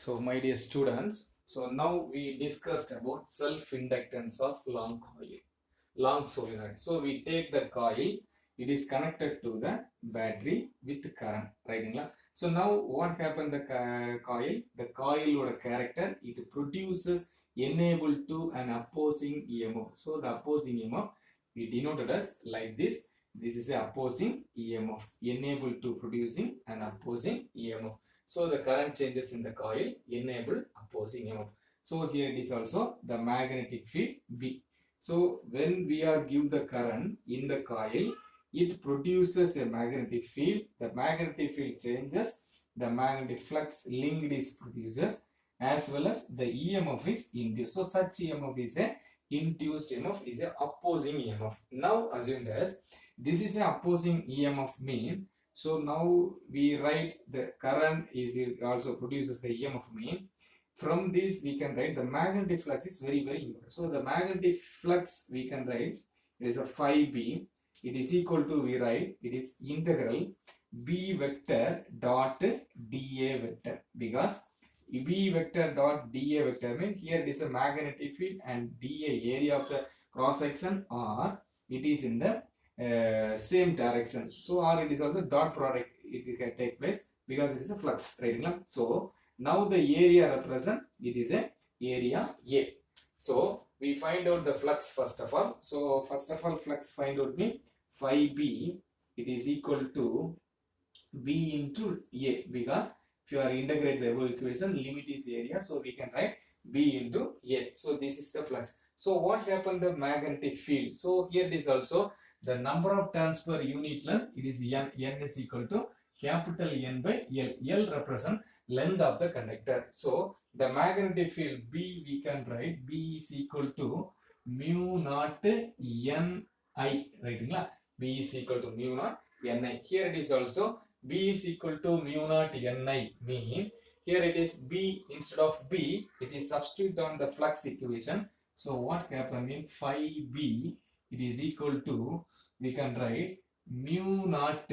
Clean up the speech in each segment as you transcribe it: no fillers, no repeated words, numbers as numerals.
So my dear students, so now we discussed about self-inductance of long coil, long solenoid. So we take the coil, it is connected to the battery with current, right? So now what happened the coil? The coil or character, it produces enable to an opposing EMF. So the opposing EMF, we denoted as like this. This is a opposing EMF, enable to producing an opposing EMF. So the current changes in the coil enable opposing EMF. So here it is also the magnetic field V. So when we are give the current in the coil, it produces a magnetic field. The magnetic field changes, the magnetic flux linked is produces, as well as the EMF is induced. So such EMF is a induced EMF, is a opposing EMF. Now assume that this is a opposing EMF mean. So now we write the current is also produces the EMF mean. From this we can write the magnetic flux is very important. So the magnetic flux we can write is a phi b. It is equal to, we write, it is integral b vector dot dA vector, because b vector dot dA vector means here it is a magnetic field and dA area of the cross section, or it is in the same direction. So or it is also dot product, it can take place because it is a flux, right? So now the area represent, it is a area A. So we find out the flux first of all. So first of all, flux find out me phi b, it is equal to b into A, because if you are integrate the above equation, limit is area, so we can write b into A. So this is the flux. So what happened the magnetic field? So here it is also the number of turns per unit length, it is n is equal to capital N by L. L represent length of the conductor. So the magnetic field B, we can write B is equal to mu naught N I, right? B is equal to mu naught N I. Here it is also B is equal to mu naught N I, mean here it is B instead of B, it is substitute on the flux equation. So what happened in phi B, it is equal to, we can write mu naught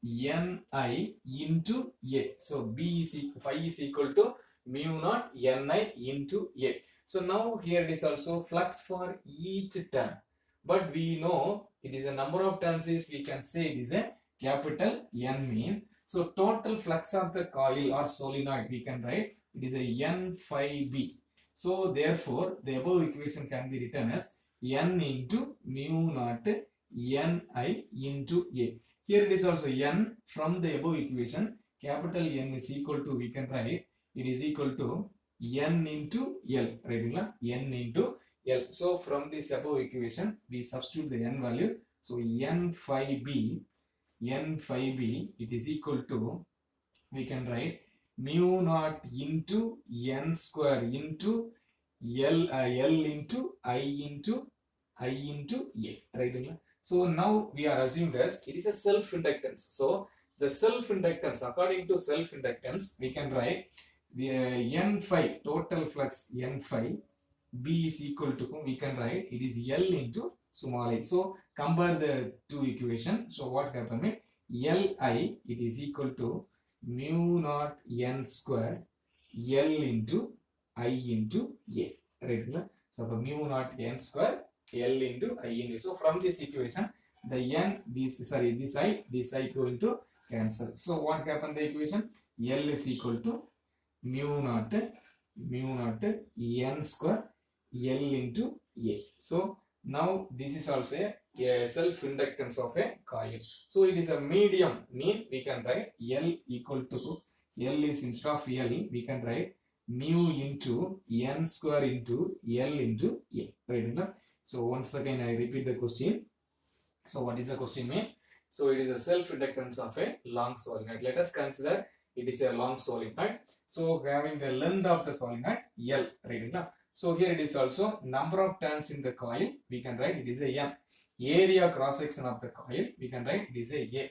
Ni into A. So B is equal, phi is equal to mu naught Ni into A. So now here it is also flux for each turn, but we know it is a number of turns is, we can say it is a capital N mean. So total flux of the coil or solenoid, we can write it is a N phi B. So therefore the above equation can be written as N into mu naught Ni into A. Here it is also N from the above equation, capital N is equal to, we can write it is equal to N into L, right? N into L. So from this above equation we substitute the N value. So N phi B, it is equal to, we can write mu naught into N square into L, L into I into A, right? So now we are assumed as it is a self-inductance. So the self-inductance, according to self-inductance, we can write the N phi, total flux N phi, B is equal to, we can write it is L into small I. So compare the two equations. So what happened? Li, it is equal to mu naught N square L into I into A, right? So the mu naught N square L into I into. So from this equation, the N, this I going to cancel. So what happened the equation? L is equal to mu naught N square L into A. So now this is also a self-inductance of a coil. So it is a medium, mean we can write L equal to, L is instead of L, we can write mu into N square into L into A, right? So once again I repeat the question. So what is the question mean? So it is a self-inductance of a long solenoid. Let us consider it is a long solenoid. So having the length of the solenoid L, right? So here it is also number of turns in the coil, we can write it is a N. Area cross section of the coil, we can write it is a.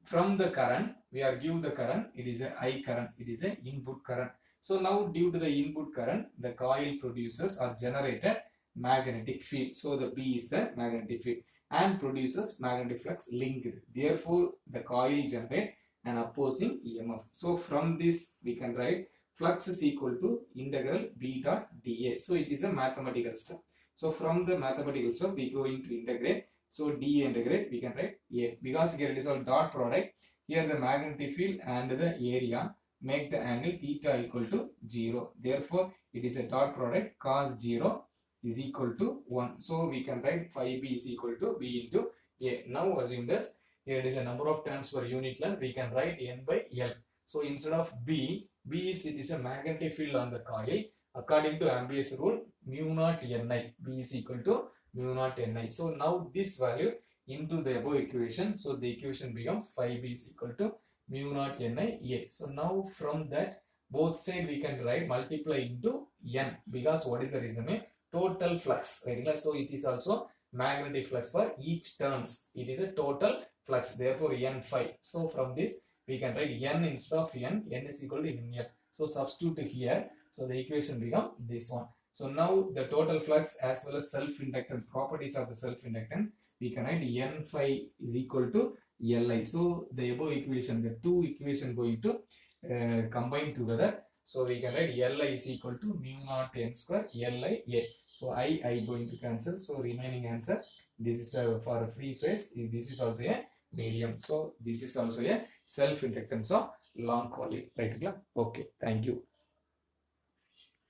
From the current, we are give the current, it is a I current, it is a input current. So now due to the input current, the coil produces or generated magnetic field. So the B is the magnetic field and produces magnetic flux linked. Therefore the coil generate an opposing EMF. So from this we can write flux is equal to integral B dot dA. So it is a mathematical step. So from the mathematical step, we go into integrate. So d integrate, we can write A. Because here it is all dot product. Here the magnetic field and the area make the angle theta equal to 0. Therefore, it is a dot product cos 0 is equal to 1. So we can write phi b is equal to b into A. Now assume this. Here it is a number of turns per unit length. We can write N by L. So instead of B is it is a magnetic field on the coil. According to Ampere's rule, mu naught Ni. B is equal to mu naught Ni. So now this value into the above equation. So the equation becomes phi b is equal to mu naught Ni A. So now from that both side we can write multiply into N, because what is the reason? Total flux, right? So it is also magnetic flux for each turns. It is a total flux, therefore N phi. So from this we can write N instead of N is equal to NL. So substitute here. So the equation becomes this one. So now the total flux as well as self-inductance, properties of the self-inductance, we can write N phi is equal to Li. So the above equation, the two equations going to combine together. So we can write Li is equal to mu naught N square Li A. So I going to cancel. So remaining answer, this is the for a free phase. This is also a medium. So this is also a self-inductance of long coil. Right? Okay. Thank you.